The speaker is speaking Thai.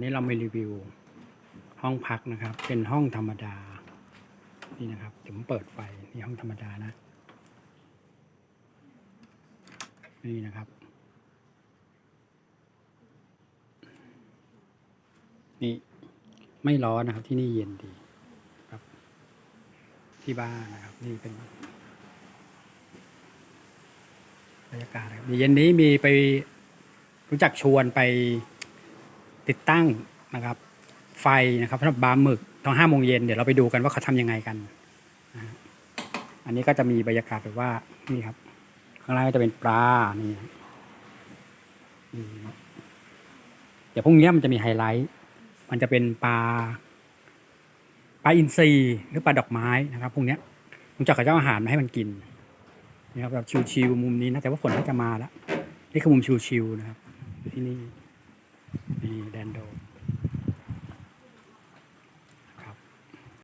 นี่เรามารีวิวห้องพักนะครับ เป็นห้องธรรมดานี่นะครับเดี๋ยวผมเปิดไฟนี่ห้องธรรมดานะนี่นะครับนี่ไม่ร้อนนะครับที่นี่เย็นดีครับที่บ้านนะครับนี่เป็นบรรยากาศครับเย็นนี้มีไปรู้จักชวนไปติดตั้งนะครับไฟนะครับสำหรับบาร์หมึกตอน5 โมงเย็นเดี๋ยวเราไปดูกันว่าเขาทำยังไงกันอันนี้ก็จะมีบรรยากาศแบบว่านี่ครับข้างล่างก็จะเป็นปลานี่เดี๋ยวพรุ่งนี้มันจะมีไฮไลท์มันจะเป็นปลาอินทรีหรือปลาดอกไม้นะครับพรุ่งนี้ผมจะกับเจ้าอาหารมาให้มันกินนี่ครับแบบชิวๆมุมนี้นะแต่ว่าฝนน่าจะมาแล้วนี่คือมุมชิวๆนะครับอยู่ที่นี่แดนโดม